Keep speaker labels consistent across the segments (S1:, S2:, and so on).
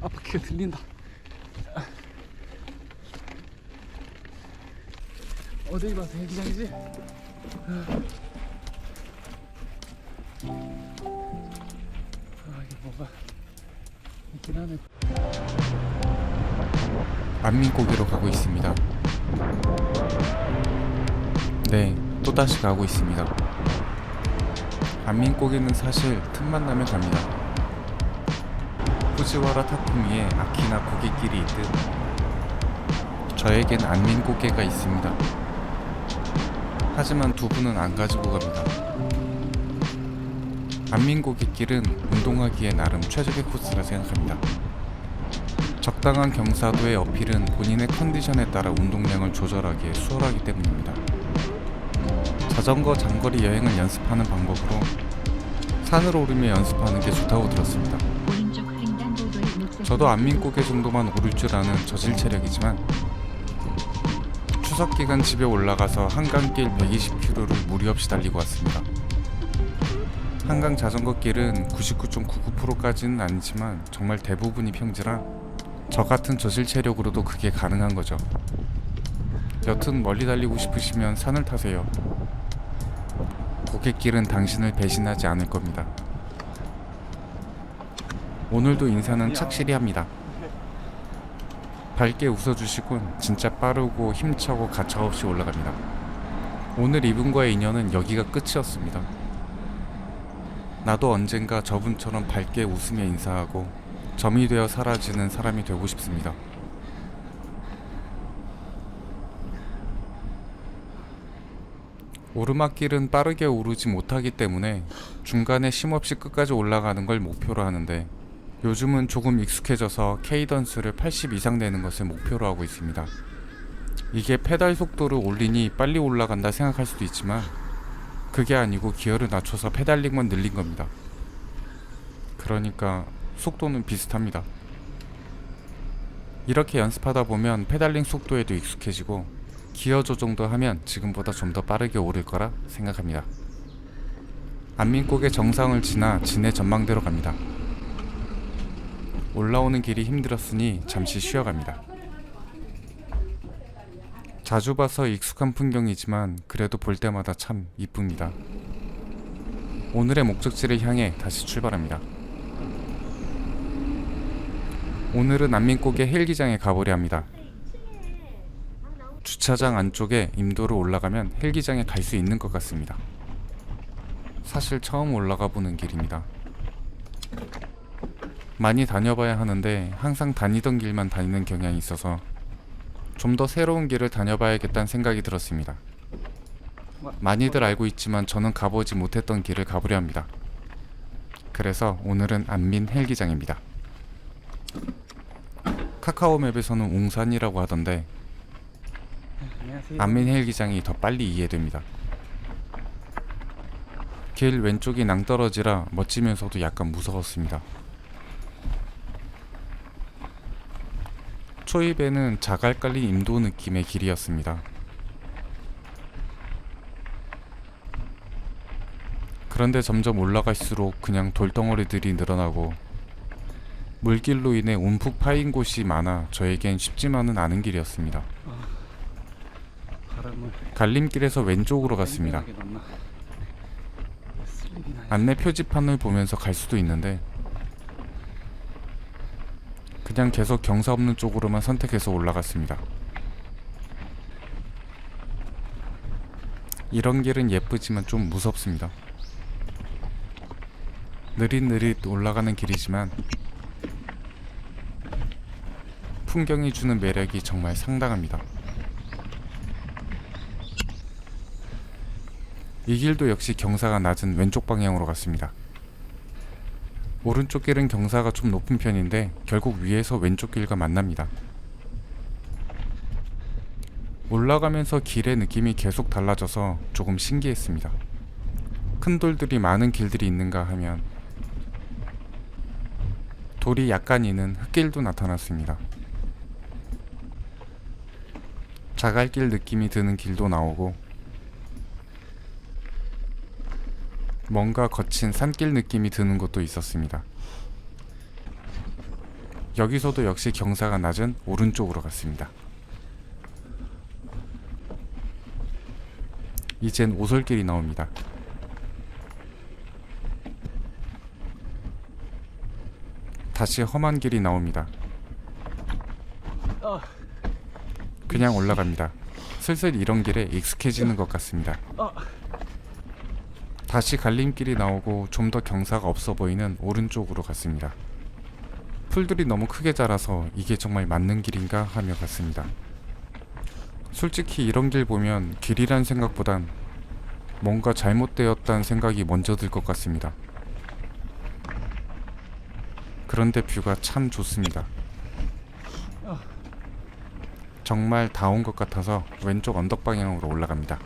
S1: 앞바퀴가 들린다. 어디 봐서 헬기장이지? 이게 뭐가 있긴 하네.
S2: 안민고개로 가고 있습니다. 네, 또다시 가고 있습니다. 안민고개는 사실 틈만 나면 갑니다. 후지와라 타쿠미에 아키나 고갯길이 있듯 저에겐 안민고개가 있습니다. 하지만 두 분은 안 가지고 갑니다. 안민고갯길은 운동하기에 나름 최적의 코스라 생각합니다. 적당한 경사도의 어필은 본인의 컨디션에 따라 운동량을 조절하기에 수월하기 때문입니다. 자전거 장거리 여행을 연습하는 방법으로 산을 오르며 연습하는 게 좋다고 들었습니다. 저도 안민고개 정도만 오를 줄 아는 저질 체력이지만 추석 기간 집에 올라가서 한강길 120km를 무리 없이 달리고 왔습니다. 한강 자전거길은 99.99%까지는 아니지만 정말 대부분이 평지라 저 같은 저질 체력으로도 그게 가능한 거죠. 여튼 멀리 달리고 싶으시면 산을 타세요. 고갯길은 당신을 배신하지 않을 겁니다. 오늘도 인사는 착실히 합니다. 밝게 웃어주시곤 진짜 빠르고 힘차고 가차없이 올라갑니다. 오늘 이분과의 인연은 여기가 끝이었습니다. 나도 언젠가 저분처럼 밝게 웃으며 인사하고 점이 되어 사라지는 사람이 되고 싶습니다. 오르막길은 빠르게 오르지 못하기 때문에 중간에 쉼없이 끝까지 올라가는 걸 목표로 하는데 요즘은 조금 익숙해져서 케이던스를 80 이상 내는 것을 목표로 하고 있습니다. 이게 페달 속도를 올리니 빨리 올라간다 생각할 수도 있지만 그게 아니고 기어를 낮춰서 페달링만 늘린 겁니다. 그러니까 속도는 비슷합니다. 이렇게 연습하다 보면 페달링 속도에도 익숙해지고 기어 조정도 하면 지금보다 좀 더 빠르게 오를 거라 생각합니다. 안민고개 정상을 지나 진해 전망대로 갑니다. 올라오는 길이 힘들었으니 잠시 쉬어갑니다. 자주 봐서 익숙한 풍경이지만 그래도 볼 때마다 참 이쁩니다. 오늘의 목적지를 향해 다시 출발합니다. 오늘은 안민고개 헬기장에 가보려 합니다. 주차장 안쪽에 임도를 올라가면 헬기장에 갈 수 있는 것 같습니다. 사실 처음 올라가 보는 길입니다. 많이 다녀봐야 하는데 항상 다니던 길만 다니는 경향이 있어서 좀 더 새로운 길을 다녀봐야겠다는 생각이 들었습니다. 많이들 알고 있지만 저는 가보지 못했던 길을 가보려 합니다. 그래서 오늘은 안민 헬기장입니다. 카카오맵에서는 웅산이라고 하던데 안민 헬기장이 더 빨리 이해됩니다. 길 왼쪽이 낭떠러지라 멋지면서도 약간 무서웠습니다. 초입에는 자갈 깔린 임도 느낌의 길이었습니다. 그런데 점점 올라갈수록 그냥 돌덩어리들이 늘어나고 물길로 인해 움푹 파인 곳이 많아 저에겐 쉽지만은 않은 길이었습니다. 갈림길에서 왼쪽으로 갔습니다. 안내 표지판을 보면서 갈 수도 있는데 그냥 계속 경사 없는 쪽으로만 선택해서 올라갔습니다. 이런 길은 예쁘지만 좀 무섭습니다. 느릿느릿 올라가는 길이지만 풍경이 주는 매력이 정말 상당합니다. 이 길도 역시 경사가 낮은 왼쪽 방향으로 갔습니다. 오른쪽 길은 경사가 좀 높은 편인데 결국 위에서 왼쪽 길과 만납니다. 올라가면서 길의 느낌이 계속 달라져서 조금 신기했습니다. 큰 돌들이 많은 길들이 있는가 하면 돌이 약간 있는 흙길도 나타났습니다. 자갈길 느낌이 드는 길도 나오고 뭔가 거친 산길 느낌이 드는 곳도 있었습니다. 여기서도 역시 경사가 낮은 오른쪽으로 갔습니다. 이젠 오솔길이 나옵니다. 다시 험한 길이 나옵니다. 그냥 올라갑니다. 슬슬 이런 길에 익숙해지는 것 같습니다. 다시 갈림길이 나오고 좀 더 경사가 없어 보이는 오른쪽으로 갔습니다. 풀들이 너무 크게 자라서 이게 정말 맞는 길인가 하며 갔습니다. 솔직히 이런 길 보면 길이란 생각보단 뭔가 잘못되었다는 생각이 먼저 들 것 같습니다. 그런데 뷰가 참 좋습니다. 정말 다 온 것 같아서 왼쪽 언덕 방향으로 올라갑니다.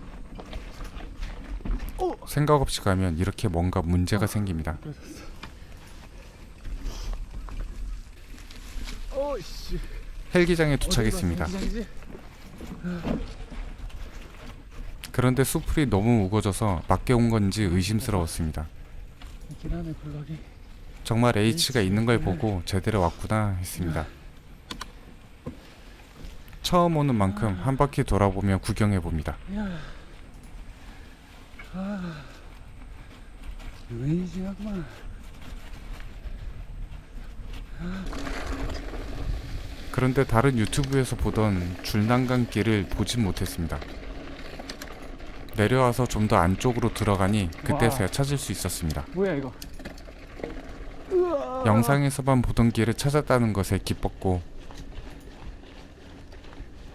S2: 생각 없이 가면 이렇게 뭔가 문제가 생깁니다. 헬기장에 도착했습니다. 그런데 수풀이 너무 우거져서 맞게 온 건지 의심스러웠습니다.
S1: 계단에 블럭이.
S2: 정말 H가 있는 걸 보고 제대로 왔구나 했습니다. 처음 오는 만큼 한 바퀴 돌아보며 구경해 봅니다.
S1: 웨이징하구만.
S2: 그런데 다른 유튜브에서 보던 줄난간길을 보진 못했습니다. 내려와서 좀 더 안쪽으로 들어가니 그때서야 찾을 수 있었습니다.
S1: 뭐야 이거?
S2: 영상에서만 보던 길을 찾았다는 것에 기뻤고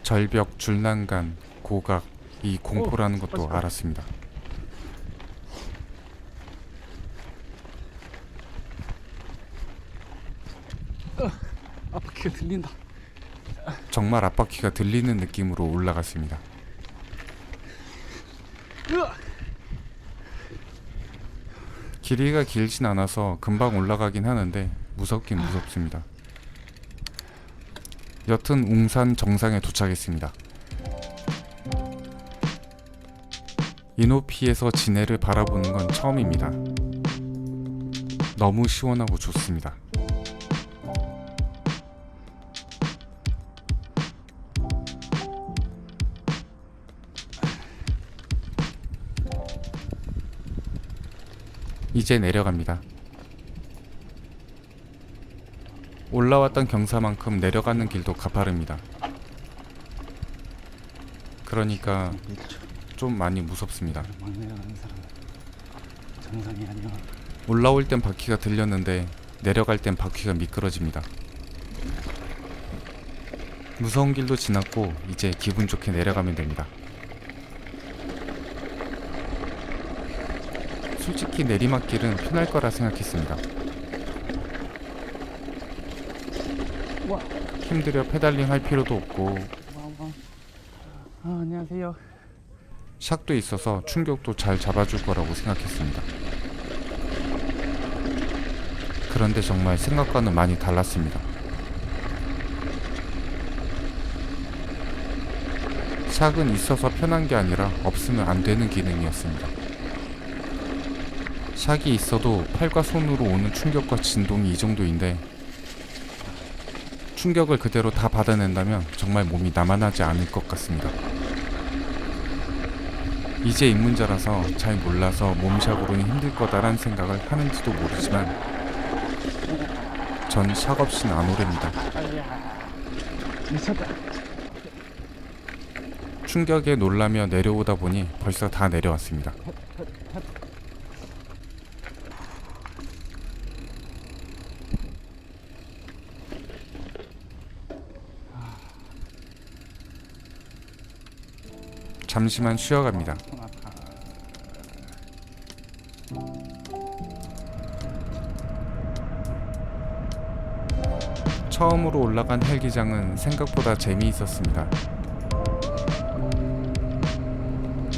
S2: 절벽, 줄난간, 고각, 이 공포라는 것도 알았습니다.
S1: 앞바퀴가 들린다.
S2: 정말 앞바퀴가 들리는 느낌으로 올라갔습니다. 길이가 길진 않아서 금방 올라가긴 하는데 무섭긴 무섭습니다. 여튼 웅산 정상에 도착했습니다. 이 높이에서 진해를 바라보는 건 처음입니다. 너무 시원하고 좋습니다. 이제 내려갑니다. 올라왔던 경사만큼 내려가는 길도 가파릅니다. 그러니까 좀 많이 무섭습니다.
S1: 막 내려가는 사람 정상이 아니야.
S2: 올라올 땐 바퀴가 들렸는데 내려갈 땐 바퀴가 미끄러집니다. 무서운 길도 지났고 이제 기분 좋게 내려가면 됩니다. 솔직히 내리막길은 편할 거라 생각했습니다. 힘들여 페달링 할 필요도 없고
S1: 안녕하세요.
S2: 샥도 있어서 충격도 잘 잡아줄 거라고 생각했습니다. 그런데 정말 생각과는 많이 달랐습니다. 샥은 있어서 편한 게 아니라 없으면 안 되는 기능이었습니다. 샥이 있어도 팔과 손으로 오는 충격과 진동이 이 정도인데 충격을 그대로 다 받아낸다면 정말 몸이 남아나지 않을 것 같습니다. 이제 입문자라서 잘 몰라서 몸샥으로는 힘들 거다란 생각을 하는지도 모르지만 전 샥 없이는 안 오렵니다.
S1: 미쳤다.
S2: 충격에 놀라며 내려오다 보니 벌써 다 내려왔습니다. 잠시만 쉬어갑니다. 처음으로 올라간 헬기장은 생각보다 재미있었습니다.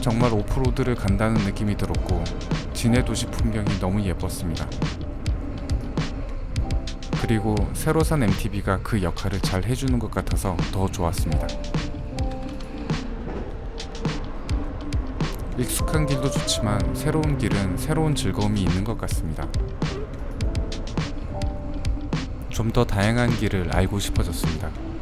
S2: 정말 오프로드를 간다는 느낌이 들었고 진해 도시 풍경이 너무 예뻤습니다. 그리고 새로 산 MTB가 그 역할을 잘 해주는 것 같아서 더 좋았습니다. 익숙한 길도 좋지만 새로운 길은 새로운 즐거움이 있는 것 같습니다. 좀 더 다양한 길을 알고 싶어졌습니다.